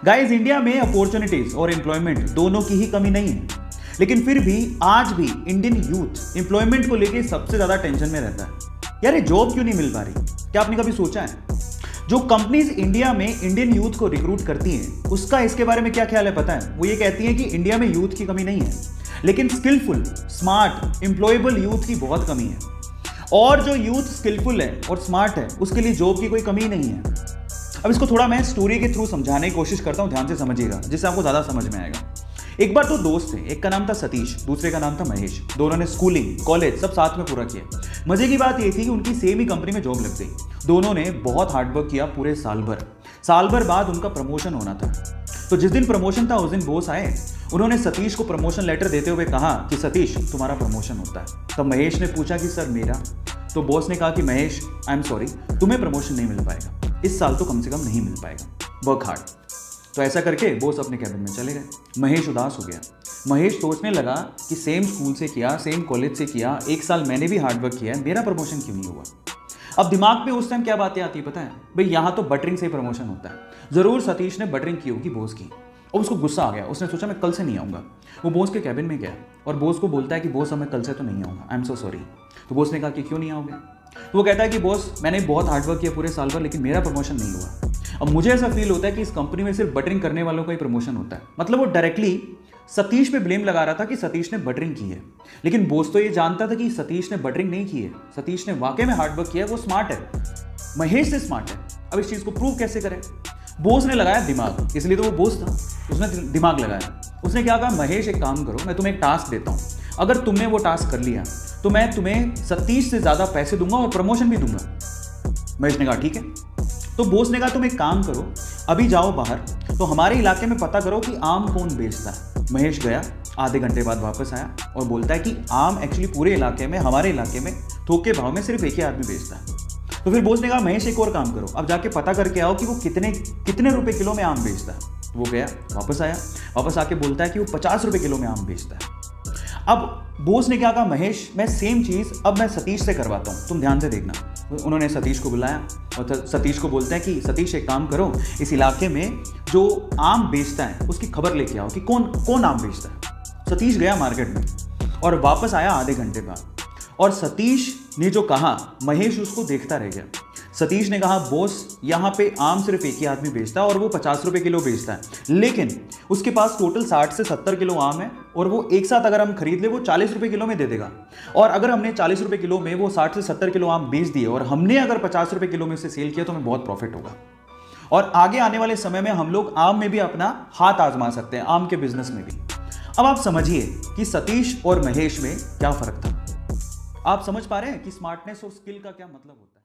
Guys, India में opportunities और employment दोनों की ही कमी नहीं है, लेकिन फिर भी आज भी इंडियन यूथ एम्प्लॉयमेंट को लेके सबसे ज्यादा टेंशन में रहता है। यार, ये जॉब क्यों नहीं मिल पा रही? क्या आपने कभी सोचा है? जो कंपनीज इंडिया में इंडियन यूथ को रिक्रूट करती हैं, उसका इसके बारे में क्या ख्याल है पता है? वो ये कहती हैं कि इंडिया में यूथ की कमी नहीं है, लेकिन स्किलफुल, स्मार्ट, एम्प्लॉयबल यूथ की बहुत कमी है। और जो यूथ स्किलफुल है और स्मार्ट है, उसके लिए जॉब की कोई कमी नहीं है। अब इसको थोड़ा मैं स्टोरी के थ्रू समझाने की कोशिश करता हूं, ध्यान से समझिएगा, जिससे आपको ज्यादा समझ में आएगा। एक बार दो दोस्त थे, एक का नाम था सतीश, दूसरे का नाम था महेश। दोनों ने स्कूलिंग, कॉलेज सब साथ में पूरा किया। मजे की बात यह थी कि उनकी सेम ही कंपनी में जॉब लग गई। दोनों ने बहुत हार्डवर्क किया पूरे साल भर बाद उनका प्रमोशन होना था। तो जिस दिन प्रमोशन था उस दिन बॉस आए। उन्होंने सतीश को प्रमोशन लेटर देते हुए कहा कि सतीश, तुम्हारा प्रमोशन होता है। तब महेश ने पूछा कि सर मेरा? तो बॉस ने कहा कि महेश, आई एम सॉरी, तुम्हें प्रमोशन नहीं मिल पाएगा, इस साल तो कम से कम नहीं मिल पाएगा, वर्क हार्ड। तो ऐसा करके बॉस अपने कैबिन में चले गए। महेश उदास हो गया। महेश सोचने लगा कि सेम स्कूल से किया, सेम कॉलेज से किया, एक साल मैंने भी हार्डवर्क किया है, मेरा प्रमोशन क्यों नहीं हुआ? अब दिमाग पे उस टाइम क्या बातें आती है पता है? भाई, यहाँ तो बटरिंग से ही प्रमोशन होता है। जरूर सतीश ने बटरिंग की होगी बॉस की, और उसको गुस्सा आ गया। उसने सोचा मैं कल से नहीं आऊँगा। वो बॉस के कैबिन में गया और बॉस को बोलता है कि बॉस, मैं कल से तो नहीं आऊँगा, आई एम सो सॉरी। तो बॉस ने कहा कि क्यों नहीं आओगे? तो वो कहता है कि बॉस, मैंने बहुत हार्डवर्क किया पूरे साल भर, लेकिन मेरा प्रमोशन नहीं हुआ। अब मुझे ऐसा फील होता है कि इस कंपनी में सिर्फ बटरिंग करने वालों का ही प्रमोशन होता है। मतलब वो डायरेक्टली सतीश पे ब्लेम लगा रहा था कि सतीश ने बटरिंग की है, लेकिन बॉस तो ये जानता था कि सतीश ने बटरिंग नहीं की है। सतीश ने वाकई में हार्डवर्क किया है, वो स्मार्ट है, महेश से स्मार्ट है। अब इस चीज़ को प्रूव कैसे करें? बॉस ने लगाया दिमाग, इसलिए तो वो बॉस था, उसने दिमाग लगाया। उसने क्या कहा, महेश एक काम करो, मैं तुम्हें एक टास्क देता हूँ, अगर तुमने वो टास्क कर लिया तो मैं तुम्हें सतीश से ज़्यादा पैसे दूंगा और प्रमोशन भी दूंगा। महेश ने कहा ठीक है। तो बॉस ने कहा तुम एक काम करो, अभी जाओ बाहर, तो हमारे इलाके में पता करो कि आम कौन बेचता है। महेश गया, आधे घंटे बाद वापस आया और बोलता है कि आम एक्चुअली पूरे इलाके में, हमारे इलाके में थोक के भाव में सिर्फ एक ही आदमी बेचता है। तो फिर बॉस ने कहा महेश एक और काम करो, अब जाके पता करके आओ कि वो कितने रुपए किलो में आम बेचता है। वो गया, वापस आया, वापस आके बोलता है कि वो 50 रुपए किलो में आम बेचता है। अब बॉस ने क्या कहा, महेश मैं सेम चीज़ अब मैं सतीश से करवाता हूँ, तुम ध्यान से देखना। उन्होंने सतीश को बुलाया और सतीश को बोलते हैं कि सतीश एक काम करो, इस इलाके में जो आम बेचता है उसकी खबर लेके आओ कि कौन आम बेचता है। सतीश गया मार्केट में और वापस आया आधे घंटे बाद, और सतीश ने जो कहा महेश उसको देखता रह गया। सतीश ने कहा बॉस, यहाँ पे आम सिर्फ एक ही आदमी बेचता है और वो 50 रुपए किलो बेचता है, लेकिन उसके पास टोटल 60 से 70 किलो आम है और वो एक साथ अगर हम खरीद ले वो 40 रुपए किलो में दे देगा। और अगर हमने 40 रुपए किलो में वो 60 से 70 किलो आम बेच दिए और हमने अगर 50 रुपए किलो में से सेल किया तो हमें बहुत प्रॉफिट होगा। और आगे आने वाले समय में हम लोग आम में भी अपना हाथ आजमा सकते हैं, आम के बिजनेस में भी। अब आप समझिए कि सतीश और महेश में क्या फर्क था। आप समझ पा रहे हैं कि स्मार्टनेस और स्किल का क्या मतलब होता है।